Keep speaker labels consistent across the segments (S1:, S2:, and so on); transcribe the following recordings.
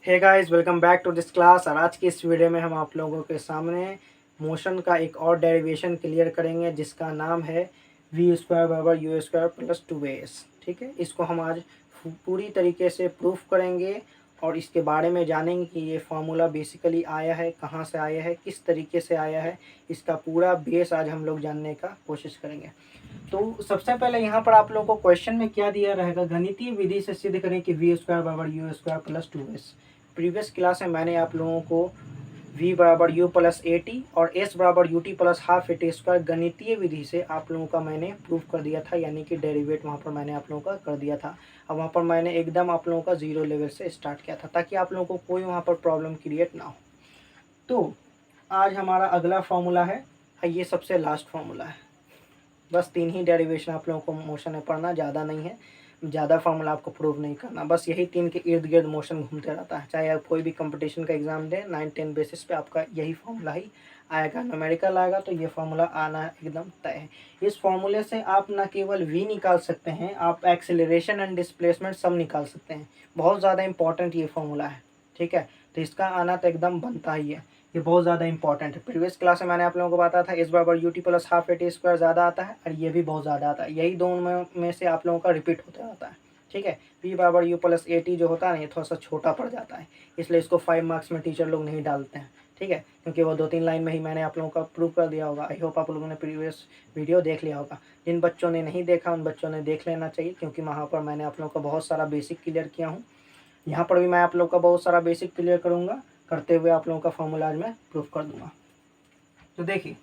S1: Hey guys, welcome back to this class. और आज की इस वीडियो में हम आप लोगों के सामने मोशन का एक और डेरिवेशन क्लियर करेंगे जिसका नाम है वी स्क्वायर बराबर यू स्क्वायर प्लस 2as। ठीक है, इसको हम आज पूरी तरीके से प्रूफ करेंगे और इसके बारे में जानेंगे कि ये फार्मूला बेसिकली आया है, कहाँ से आया है, किस तरीके से आया है। इसका पूरा बेस आज हम लोग जानने का कोशिश करेंगे। तो सबसे पहले यहाँ पर आप लोगों को क्वेश्चन में क्या दिया रहेगा, गणितीय विधि से सिद्ध करें कि वी स्क्वायर बराबर you square plus 2s। Previous class में मैंने आप लोगों को v बराबर यू प्लस ए टी और s बराबर U T plus half A T square गणितीय विधि से आप लोगों का मैंने प्रूफ कर दिया था, यानी कि डेरिवेट वहाँ पर मैंने आप लोगों का कर दिया था। अब वहाँ पर मैंने एकदम आप लोगों का जीरो लेवल से स्टार्ट किया था ताकि आप लोगों को कोई वहाँ पर प्रॉब्लम क्रिएट ना हो। तो आज हमारा अगला फॉर्मूला है, ये सबसे लास्ट फॉर्मूला है। बस 3 ही डेरिवेशन आप लोगों को मोशन में पढ़ना, ज़्यादा नहीं है, ज़्यादा फॉर्मूला आपको प्रूव नहीं करना। बस यही 3 के इर्द गिर्द मोशन घूमते रहता है। चाहे आप कोई भी कंपटीशन का एग्जाम दें, 9-10 बेसिस पे आपका यही फॉर्मूला ही आएगा। न्यूमेरिकल आएगा तो ये फॉर्मूला आना एकदम तय है। इस फॉर्मूले से आप न केवल v निकाल सकते हैं, आप एक्सेलरेशन एंड डिस्प्लेसमेंट सब निकाल सकते हैं। बहुत ज़्यादा इंपॉर्टेंट ये फॉर्मूला है, ठीक है। तो इसका आना तो एकदम बनता ही है, ये बहुत ज़्यादा इंपॉर्टेंट है। प्रीवियस क्लास में मैंने आप लोगों को बताया था एस बराबर U T plus half A T square ज़्यादा आता है और ये भी बहुत ज़्यादा आता है। यही दोनों में से आप लोगों का रिपीट होता रहता है, ठीक है। पी बराबर यू प्लस ए टी जो होता है ना, ये थोड़ा सा छोटा पड़ जाता है, इसलिए इसको 5 मार्क्स में टीचर लोग नहीं डालते हैं, ठीक है, क्योंकि वो 2-3 लाइन में ही मैंने आप लोगों का प्रूव कर दिया होगा। आई होप आप लोगों ने प्रीवियस वीडियो देख लिया होगा। जिन बच्चों ने नहीं देखा उन बच्चों ने देख लेना चाहिए, क्योंकि वहाँ पर मैंने आप लोगों का बहुत सारा बेसिक क्लियर किया हूँ। यहाँ पर भी मैं आप लोग का बहुत सारा बेसिक क्लियर करूँगा, करते हुए आप लोगों का फॉर्मूला आज मैं प्रूफ कर दूंगा। तो देखिए,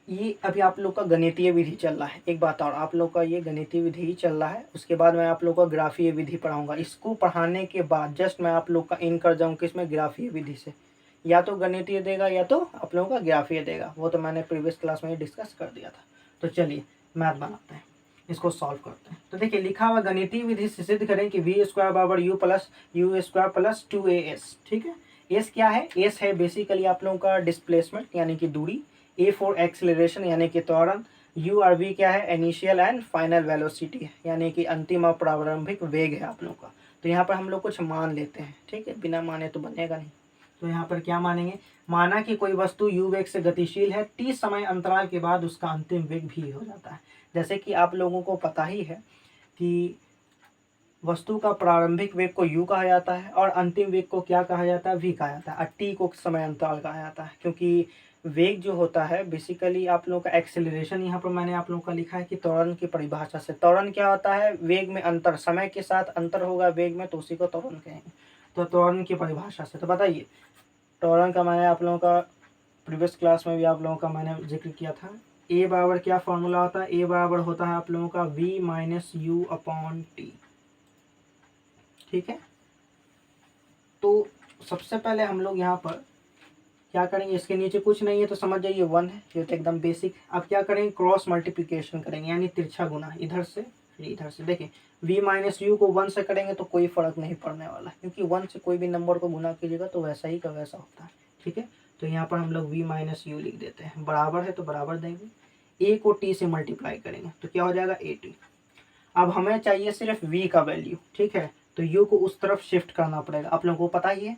S1: ये अभी आप लोग का गणितीय विधि चल रहा है। एक बात और, आप लोग का ये गणितीय विधि ही चल रहा है, उसके बाद मैं आप लोग का ग्राफीय विधि पढ़ाऊंगा। इसको पढ़ाने के बाद जस्ट मैं आप लोग का इन कर जाऊँ किसमें, ग्राफीय विधि से। या तो गणितीय देगा या तो आप लोगों का ग्राफीय देगा, वो तो मैंने प्रीवियस क्लास में ही डिस्कस कर दिया था। तो चलिए मैथ बनाते हैं, इसको सॉल्व करते हैं। तो देखिए, लिखा हुआ गणितीय विधि से सिद्ध करें कि वी स्क्वायर बराबर यू स्क्वायर प्लस 2as। ठीक है, एस क्या है, एस है बेसिकली आप लोगों का डिस्प्लेसमेंट यानी कि दूरी, ए फॉर एक्सेलरेशन यानी कि त्वरण, यू और वी क्या है, इनिशियल एंड फाइनल वेलोसिटी है यानी कि अंतिम और प्रारंभिक वेग है आप लोग का। तो यहाँ पर हम लोग कुछ मान लेते हैं, ठीक है, बिना माने तो बनेगा नहीं। तो यहाँ पर क्या मानेंगे, माना कि कोई वस्तु u वेग से गतिशील है, t समय अंतराल के बाद उसका अंतिम वेग भी हो जाता है। जैसे कि आप लोगों को पता ही है कि वस्तु का प्रारंभिक वेग को u कहा जाता है और अंतिम वेग को क्या कहा जाता है, v कहा जाता है, और t को समय अंतराल कहा जाता है। क्योंकि वेग जो होता है बेसिकली आप लोगों का एक्सेलरेशन, यहाँ पर मैंने आप लोगों का लिखा है कि त्वरण की परिभाषा से। त्वरण क्या होता है, वेग में अंतर, समय के साथ अंतर होगा वेग में तो उसी को त्वरण कहेंगे। तो त्वरण की परिभाषा से तो बताइए, त्वरण का मैंने आप लोगों का प्रीवियस क्लास में भी आप लोगों का मैंने जिक्र किया था। ए बराबर क्या फॉर्मूला होता है, ए बराबर होता है आप लोगों का v minus you upon T, ठीक है। तो सबसे पहले हम लोग यहाँ पर क्या करेंगे, इसके नीचे कुछ नहीं है तो समझ जाइए 1 है, ये तो एकदम बेसिक। अब क्या करेंगे, क्रॉस मल्टीप्लिकेशन करेंगे यानी तिरछा गुना, इधर से फिर इधर से। देखिए, v माइनस यू को 1 से करेंगे तो कोई फर्क नहीं पड़ने वाला, क्योंकि 1 से कोई भी नंबर को गुना कीजिएगा तो वैसा ही का वैसा होता है, ठीक है। तो यहाँ पर हम लोग v माइनस यू लिख देते हैं, बराबर है तो बराबर देंगे, a को t से मल्टीप्लाई करेंगे तो क्या हो जाएगा at। अब हमें चाहिए सिर्फ v का वैल्यू, ठीक है, तो u को उस तरफ शिफ्ट करना पड़ेगा। आप लोगों को पता ही है,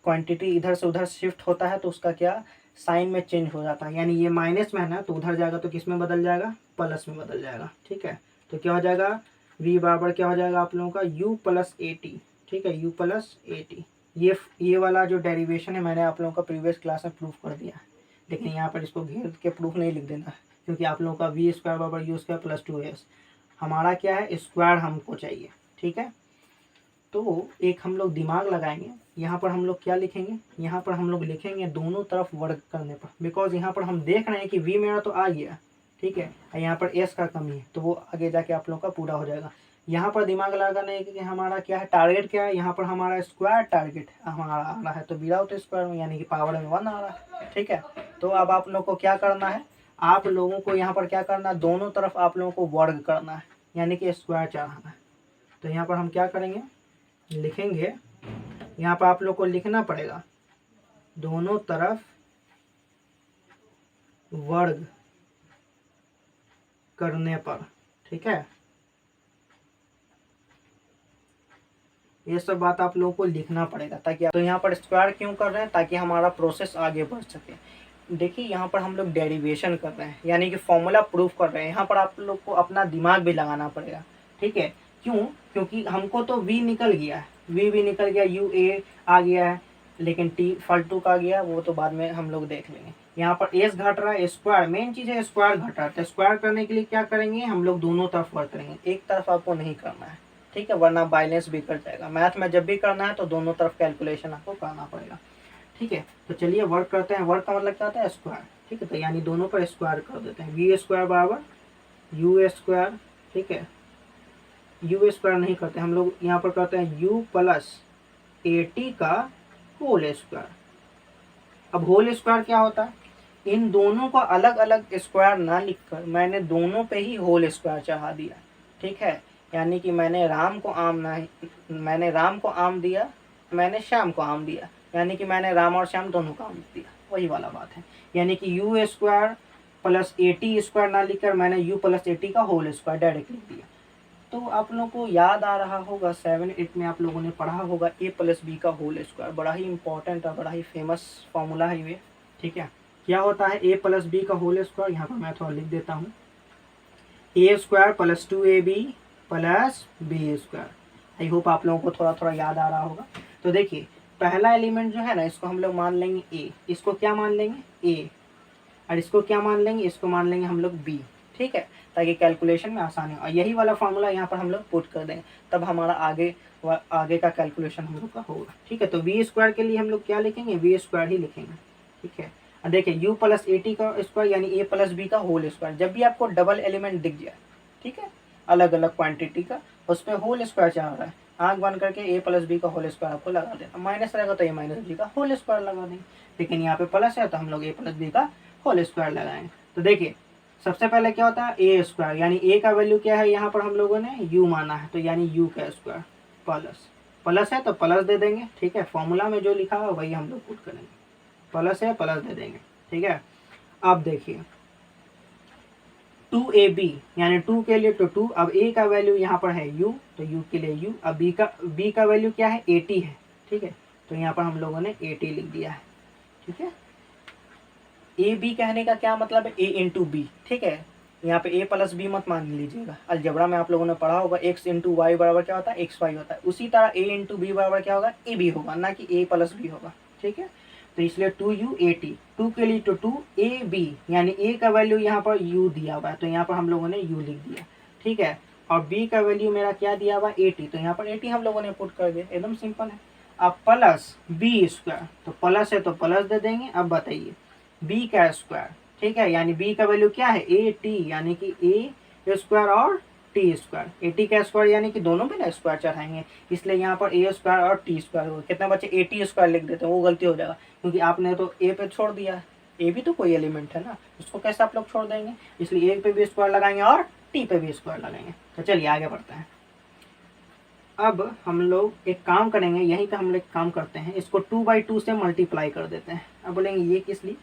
S1: क्वांटिटी इधर से उधर शिफ्ट होता है तो उसका क्या साइन में चेंज हो जाता है, यानी ये माइनस में है ना तो उधर जाएगा तो किस में बदल जाएगा, प्लस में बदल जाएगा, ठीक है। तो क्या हो जाएगा, v बराबर क्या हो जाएगा आप लोगों का u प्लस ए टी, ठीक है, u प्लस ए टी। ये वाला जो डेरिवेशन है मैंने आप लोगों का प्रीवियस क्लास में प्रूफ कर दिया है, लेकिन यहाँ पर इसको घेर के प्रूफ नहीं लिख देना है, क्योंकि आप लोगों का वी स्क्वायर बराबर यू स्क्वायर प्लस 2s हमारा क्या है, स्क्वायर हमको चाहिए, ठीक है। तो एक हम लोग दिमाग लगाएंगे, यहाँ पर हम लोग क्या लिखेंगे, यहाँ पर हम लोग लिखेंगे दोनों तरफ वर्ग करने पर, बिकॉज यहाँ पर हम देख रहे हैं कि v मेरा तो आ गया, ठीक है, यहाँ पर s का कमी है तो वो आगे जाके आप लोग का पूरा हो जाएगा। यहाँ पर दिमाग लगाना है कि हमारा क्या है, टारगेट क्या है, यहाँ पर हमारा स्क्वायर टारगेट हमारा आ रहा है, तो विदाउट स्क्वायर में यानी कि पावर में 1 आ रहा है, ठीक है। तो अब आप लोग को क्या करना है, आप लोगों को यहाँ पर क्या करना है, दोनों तरफ आप लोगों को वर्ग करना है यानी कि स्क्वायर चढ़ाना है। तो यहाँ पर हम क्या करेंगे, लिखेंगे, यहाँ पर आप लोग को लिखना पड़ेगा दोनों तरफ वर्ग करने पर, ठीक है। ये सब बात आप लोगों को लिखना पड़ेगा ताकि तो यहाँ पर स्क्वायर क्यों कर रहे हैं, ताकि हमारा प्रोसेस आगे बढ़ सके। देखिए यहाँ पर हम लोग डेरिवेशन कर रहे हैं, यानी कि फॉर्मूला प्रूफ कर रहे हैं। यहाँ पर आप लोग को अपना दिमाग भी लगाना पड़ेगा, ठीक है। क्यों? क्योंकि हमको तो v निकल गया है, v भी निकल गया, u a आ गया है, लेकिन t फालतू का गया, वो तो बाद में हम लोग देख लेंगे। यहाँ पर s घट रहा है, स्क्वायर मेन चीज़ है, स्क्वायर घट रहा है। तो स्क्वायर करने के लिए क्या करेंगे, हम लोग दोनों तरफ वर्क करेंगे, एक तरफ आपको नहीं करना है, ठीक है, वरना बैलेंस भी कर जाएगा। मैथ में जब भी करना है तो दोनों तरफ कैलकुलेशन आपको करना पड़ेगा, ठीक है। तो चलिए वर्क करते हैं। वर्क का मतलब क्या होता है, स्क्वायर, ठीक है। तो यानी दोनों पर स्क्वायर कर देते हैं, वी स्क्वायर बराबर यू स्क्वायर, ठीक है। यू स्क्वायर नहीं करते हम लोग, यहाँ पर करते हैं u प्लस ए टी का होल स्क्वायर। अब होल स्क्वायर क्या होता है, इन दोनों का अलग अलग स्क्वायर ना लिखकर मैंने दोनों पे ही होल स्क्वायर चढ़ा दिया, ठीक है। यानी कि मैंने राम को आम दिया, मैंने श्याम को आम दिया, यानी कि मैंने राम और श्याम दोनों को आम दिया, वही वाला बात है। यानी कि you square plus A T square ना लिखकर मैंने यू प्लस ए टी का होल स्क्वायर डायरेक्ट लिख दिया। तो आप लोगों को याद आ रहा होगा 7-8 में आप लोगों ने पढ़ा होगा a प्लस बी का होल स्क्वायर, बड़ा ही इंपॉर्टेंट और बड़ा ही फेमस फॉर्मूला है ये, ठीक है। क्या होता है a प्लस बी का होल स्क्वायर, यहाँ पर मैं थोड़ा लिख देता हूँ, a square plus 2ab plus B square. I hope आप लोगों को थोड़ा थोड़ा याद आ रहा होगा। तो देखिए पहला एलिमेंट जो है ना, इसको हम लोग मान लेंगे a, इसको क्या मान लेंगे a, और इसको क्या मान लेंगे, इसको मान लेंगे हम लोग b, ठीक है, ताकि कैलकुलेशन में आसानी हो। और यही वाला फार्मूला यहाँ पर हम लोग पुट कर देंगे, तब हमारा आगे का कैलकुलेशन हम लोग का होगा, ठीक है। तो वी स्क्वायर के लिए हम लोग क्या लिखेंगे, वी स्क्वायर ही लिखेंगे, ठीक है। और देखिए यू प्लस ए टी का स्क्वायर यानी ए प्लस बी का होल स्क्वायर। जब भी आपको डबल एलिमेंट दिख जाए, ठीक है, अलग अलग क्वान्टिटी का, उस पर होल स्क्वायर चल रहा है, आँख बंद करके ए प्लस बी का होल स्क्वायर आपको लगा देना, माइनस रहेगा तो ए माइनस बी का होल स्क्वायर लगा देंगे, लेकिन यहाँ पे प्लस है तो हम लोग ए प्लस बी का होल स्क्वायर लगाएंगे। तो देखिए सबसे पहले क्या होता है ए स्क्वायर, यानी ए का वैल्यू क्या है, यहाँ पर हम लोगों ने यू माना है, तो यानी यू का स्क्वायर प्लस है तो प्लस दे देंगे, ठीक है। फॉर्मूला में जो लिखा है वही हम लोग पुट करेंगे, प्लस है प्लस दे देंगे, ठीक है। अब देखिए 2ab यानी 2 के लिए तो 2, अब a का वैल्यू यहाँ पर है u, तो u के लिए u, अब b का वैल्यू क्या है 80 है, ठीक है। तो यहाँ पर हम लोगों ने 80 लिख दिया है, ठीक है। ए बी कहने का क्या मतलब है, ए इंटू बी, ठीक है। यहाँ पे ए प्लस बी मत मान लीजिएगा, अलजेब्रा में आप लोगों ने पढ़ा होगा एक्स इंटू वाई बराबर क्या होता है, एक्स वाई होता है। उसी तरह ए इंटू बी बराबर क्या होगा, ए बी होगा, ना कि ए प्लस बी होगा, ठीक है। तो इसलिए 2u80, 2 के लिए तो 2ab यानी a का वैल्यू यहाँ पर u दिया हुआ है, तो यहाँ पर हम लोगों ने u लिख दिया, ठीक है। और b का वैल्यू मेरा क्या दिया हुआ 80, तो यहाँ पर 80 हम लोगों ने पुट कर दिया, एकदम सिंपल है। अब प्लस बी स्क्वायर, तो प्लस है तो प्लस दे देंगे। अब बताइए b का स्क्वायर, ठीक है, यानी b का वैल्यू क्या है at, यानी कि a स्क्वायर और टी स्क्वायर। 80 का स्क्वायर यानी कि दोनों में ना स्क्वायर चढ़ाएंगे, इसलिए यहाँ पर ए स्क्वायर और टी स्क्वायर होगा। कितने बच्चे 80 स्क्वायर लिख देते हैं, वो गलती हो जाएगा, क्योंकि आपने तो ए पे छोड़ दिया है, ए भी तो कोई एलिमेंट है ना, उसको कैसे आप लोग छोड़ देंगे, इसलिए ए पे भी स्क्वायर लगाएंगे और टी पे भी स्क्वायर लगाएंगे। तो चलिए आगे बढ़ते हैं। अब हम लोग एक काम करेंगे, यहीं पे हम लोग काम करते हैं, इसको 2/2 से मल्टीप्लाई कर देते हैं। अब बोलेंगे ये किस लिए,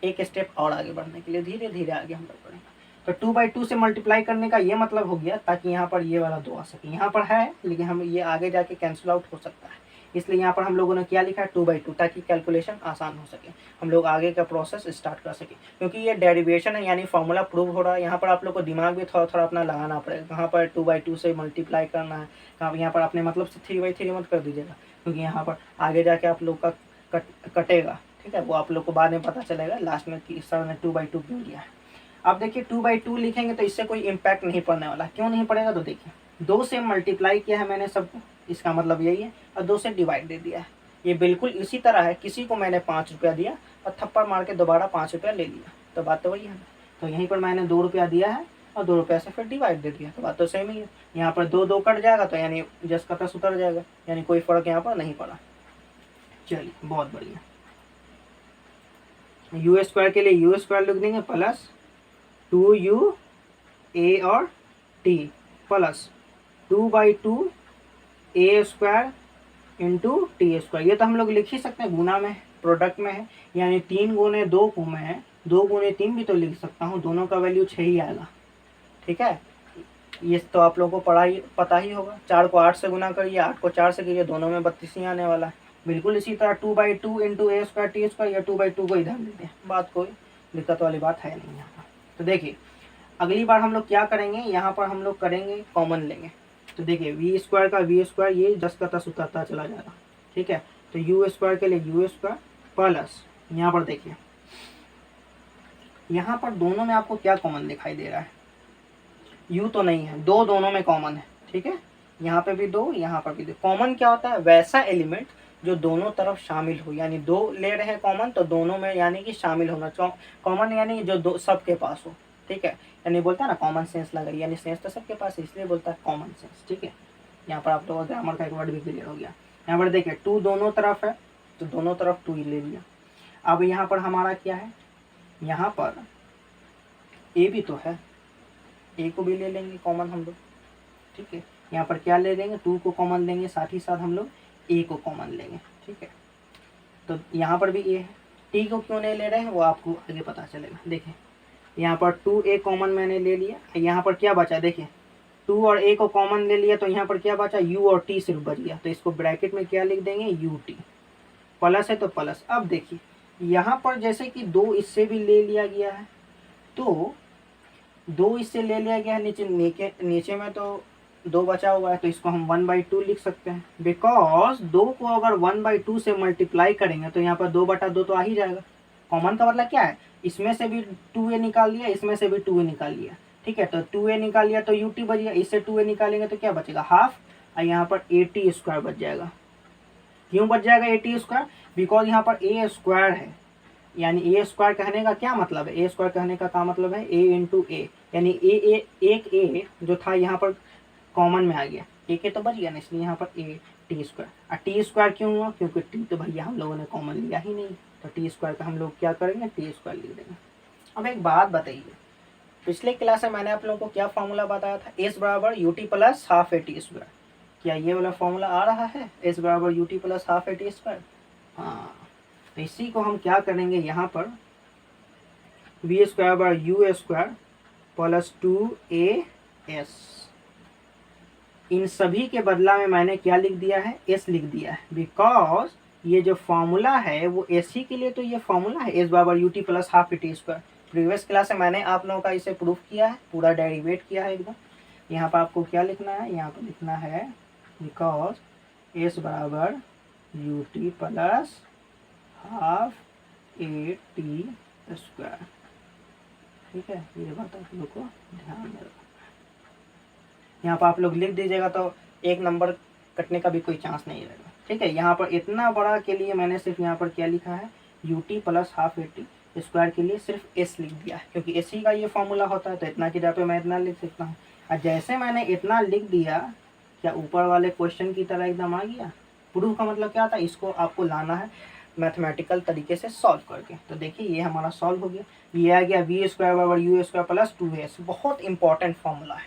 S1: एक स्टेप और आगे बढ़ने के लिए, धीरे धीरे आगे हम लोग बढ़ेंगे। तो 2/2 से मल्टीप्लाई करने का ये मतलब हो गया ताकि यहाँ पर ये वाला 2 आ सके, यहाँ पर है लेकिन हम ये आगे जाके कैंसिल आउट हो सकता है, इसलिए यहाँ पर हम लोगों ने क्या लिखा है 2/2, ताकि कैलकुलेशन आसान हो सके, हम लोग आगे का प्रोसेस स्टार्ट कर सके। क्योंकि ये डेरिवेशन है यानी फॉर्मूला प्रूव हो रहा है, यहाँ पर आप लोग को दिमाग भी थोड़ा थोड़ा अपना लगाना पड़ेगा, कहाँ पर 2/2 से मल्टीप्लाई करना है, कहाँ यहाँ पर अपने मतलब से 3/3 मत कर दीजिएगा, क्योंकि यहाँ पर आगे जाके आप लोग का कटेगा, ठीक है, वो आप लोग को बाद में पता चलेगा लास्ट में कि सर ने 2/2 क्यों लिया है। अब देखिए 2/2 लिखेंगे तो इससे कोई इम्पैक्ट नहीं पड़ने वाला, क्यों नहीं पड़ेगा, तो देखिए 2 से मल्टीप्लाई किया है मैंने सबको, इसका मतलब यही है, और 2 से डिवाइड दे दिया है। ये बिल्कुल इसी तरह है, किसी को मैंने 5 रुपया दिया और थप्पड़ मार के दोबारा 5 रुपया ले लिया, तो बात तो वही है। तो यहीं पर मैंने 2 रुपया दिया है और 2 रुपया से फिर डिवाइड दे दिया, तो बात तो सेम ही है। यहाँ पर 2 कट जाएगा तो यानी जस का तस उतर जाएगा, यानी कोई फर्क यहाँ पर नहीं पड़ा। चलिए बहुत बढ़िया, यू स्क्वायर के लिए यू स्क्वायर लिख देंगे प्लस 2u a और t plus 2/2 a square into T square. ये तो हम लोग लिख ही सकते हैं, गुना में प्रोडक्ट में है, यानी 3 गुने 2 में है, 2 गुने 3 भी तो लिख सकता हूँ, दोनों का वैल्यू 6 ही आएगा, ठीक है। ये तो आप लोगों को पता ही होगा। 4 को 8 से गुना करिए, 8 को 4 से करिए, दोनों में 32 ही आने वाला है। बिल्कुल इसी तरह 2/2 इंटू ए स्क्वायर टी स्क्वायर, या 2/2 को इधर लेते हैं, बात कोई दिक्कत वाली बात है नहीं यहाँ पर। तो देखिए अगली बार हम लोग क्या करेंगे, यहाँ पर हम लोग करेंगे कॉमन लेंगे। तो देखिए वी स्क्वायर का वी स्क्वायर ये 10 का 10 उतरता चला जाएगा, ठीक है। तो यू स्क्वायर के लिए यू स्क्वायर प्लस, यहाँ पर देखिए यहाँ पर दोनों में आपको क्या कॉमन दिखाई दे रहा है, यू तो नहीं है, दो दोनों में कॉमन है, ठीक है। यहाँ पे भी दो, यहाँ पर भी दो। कॉमन क्या होता है, वैसा एलिमेंट जो दोनों तरफ शामिल हो, यानी दो ले रहे हैं कॉमन तो दोनों में यानी कि शामिल होना। कॉमन यानी जो दो सबके पास हो, ठीक है। यानी बोलता है ना कॉमन सेंस लगा, यानी सेंस तो सबके पास है, इसलिए बोलता है कॉमन सेंस, ठीक है। यहाँ पर आप लोगों का ग्रामर का एक वर्ड भी क्लियर हो गया। यहाँ पर देखिए 2 दोनों तरफ है तो दोनों तरफ 2 ही ले लिया। अब यहाँ पर हमारा क्या है, यहाँ पर ए भी तो है, ए को भी ले लेंगे कॉमन हम लोग, ठीक है। यहाँ पर क्या ले लेंगे, 2 को कॉमन लेंगे, साथ ही साथ हम लोग ए को कॉमन लेंगे, ठीक है। तो यहाँ पर भी ए है, टी को क्यों नहीं ले रहे हैं वो आपको आगे पता चलेगा। देखिए यहाँ पर 2a कॉमन मैंने ले लिया, यहाँ पर क्या बचा, देखिए 2 और a को कॉमन ले लिया तो यहाँ पर क्या बचा, u और t सिर्फ बच गया। तो इसको ब्रैकेट में क्या लिख देंगे, ut, प्लस है तो प्लस। अब देखिए यहाँ पर जैसे कि 2 इससे भी ले लिया गया है, तो 2 इससे ले लिया गया है, नीचे में तो 2 बचा हुआ है, तो इसको हम 1/2 लिख सकते हैं। बिकॉज 2 को अगर 1/2 से मल्टीप्लाई करेंगे तो यहाँ पर 2/2 तो आ ही जाएगा। कॉमन का मतलब क्या है, इसमें से भी 2a निकाल लिया, इसमें से भी 2a निकाल लिया, ठीक है। तो 2a निकाल लिया तो ut बच गया, इससे 2a निकालेंगे तो क्या बचेगा, हाफ, और यहाँ पर at स्क्वायर बच जाएगा। क्यों बच जाएगा at स्क्वायर, बिकॉज यहाँ पर a स्क्वायर है, यानी ए स्क्वायर कहने का क्या मतलब है, ए स्क्वायर कहने का क्या मतलब है, ए इंटू ए, यानी एक ए जो था यहाँ पर कॉमन में आ गया, ए के तो बच गया ना, इसलिए यहाँ पर ए टी स्क्वायर। और टी स्क्वायर क्यों हुआ, क्योंकि टी तो भैया हम लोगों ने कॉमन लिया ही नहीं, तो टी स्क्वायर का हम लोग क्या करेंगे, टी स्क्वायर लिख देंगे। अब एक बात बताइए, पिछले क्लास में मैंने आप लोगों को क्या फॉर्मूला बताया था, एस बराबर U T plus half A T square. क्या ये वाला फॉर्मूला आ रहा है, एस बराबर U T plus half A T square? हाँ, तो इसी को हम क्या करेंगे, यहाँ पर वी स्क्वायर बार यू स्क्वायर प्लस 2as, इन सभी के बदला में मैंने क्या लिख दिया है, s लिख दिया है। बिकॉज ये जो फॉर्मूला है वो एस ही के लिए तो ये फॉर्मूला है, एस बराबर U T plus half A T square. Previous class में मैंने आप लोगों का इसे प्रूफ किया है, पूरा डेरिवेट किया है एकदम। यहाँ पर आपको क्या लिखना है, यहाँ पर लिखना है बिकॉज एस बराबर U T plus half A T square, ठीक है। ये बात आप लोग को ध्यान में रखना। यहाँ पर आप लोग लिख दीजिएगा तो एक नंबर कटने का भी कोई चांस नहीं रहेगा, ठीक है। यहाँ पर इतना बड़ा के लिए मैंने सिर्फ यहाँ पर क्या लिखा है, you T plus half A T square के लिए सिर्फ एस लिख दिया है, क्योंकि एस ही का ये फॉर्मूला होता है। तो इतना की जगह पे मैं इतना लिख सकता हूँ, और जैसे मैंने इतना लिख दिया, क्या ऊपर वाले क्वेश्चन की तरह एकदम आ गया। प्रूफ का मतलब क्या था, इसको आपको लाना है मैथमेटिकल तरीके से सॉल्व करके। तो देखिए ये हमारा सॉल्व हो गया, ये आ गया वी स्क्वायर बराबर यू स्क्वायर प्लस 2s। बहुत इंपॉर्टेंट फॉर्मूला है,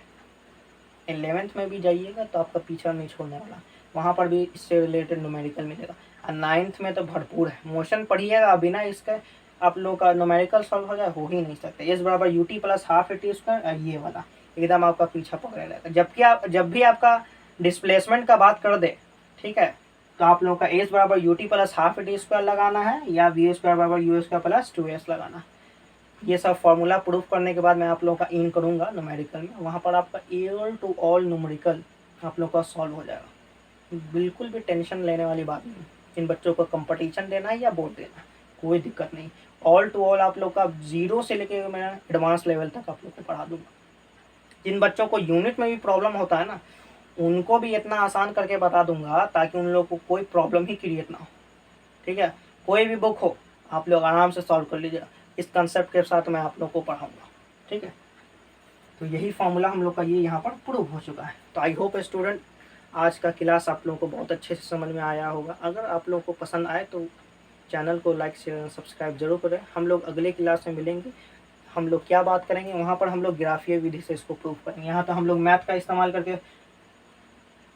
S1: 11th में भी जाइएगा तो आपका पीछा नहीं छोड़ने वाला, वहाँ पर भी इससे रिलेटेड न्यूमेरिकल मिलेगा। और 9th में तो भरपूर है, मोशन पढ़िएगा, बिना इसके आप लोग का न्यूमेरिकल सॉल्व हो जाए हो ही नहीं सकते। एस बराबर U T plus half A T square, ये वाला एकदम आपका पीछा पकड़े रहेगा। जबकि जब भी आपका डिस्प्लेसमेंट का बात कर दे, ठीक है, तो आप लोगों का एस बराबर U T plus half A T square लगाना है, या वी स्क्वायर बराबर यू स्क्वायर प्लस 2s लगाना। ये सब फॉर्मूला प्रूफ करने के बाद मैं आप लोगों का इन करूँगा न्यूमेरिकल में, वहाँ पर आपका ऑल टू ऑल न्यूमेरिकल आप लोग का सॉल्व हो जाएगा। बिल्कुल भी टेंशन लेने वाली बात नहीं। इन बच्चों को कंपटीशन देना है या बोर्ड देना, कोई दिक्कत नहीं। ऑल टू ऑल आप लोग का 0 से लेके मैं एडवांस लेवल तक आप लोग को पढ़ा दूँगा। जिन बच्चों को यूनिट में भी प्रॉब्लम होता है ना, उनको भी इतना आसान करके बता दूंगा ताकि उन लोग को कोई प्रॉब्लम ही क्रिएट ना हो, ठीक है। कोई भी बुक हो आप लोग आराम से सॉल्व कर लीजिएगा, इस कंसेप्ट के साथ मैं आप लोग को पढ़ाऊंगा, ठीक है। तो यही फॉर्मूला हम लोग का ये यहाँ पर प्रूव हो चुका है। तो आई होप स्टूडेंट आज का क्लास आप लोगों को बहुत अच्छे से समझ में आया होगा। अगर आप लोगों को पसंद आए तो चैनल को लाइक शेयर सब्सक्राइब जरूर करें। हम लोग अगले क्लास में मिलेंगे, हम लोग क्या बात करेंगे, वहाँ पर हम लोग ग्राफीय विधि से इसको प्रूव करेंगे। यहाँ तो हम लोग मैथ का इस्तेमाल करके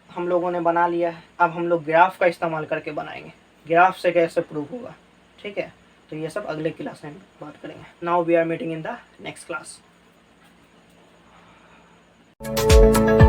S1: हम लोगों ने बना लिया है, अब हम लोग ग्राफ का इस्तेमाल करके बनाएंगे, ग्राफ से कैसे प्रूव होगा, ठीक है। तो ये सब अगले क्लास में बात करेंगे। Now we are meeting in the next class. है।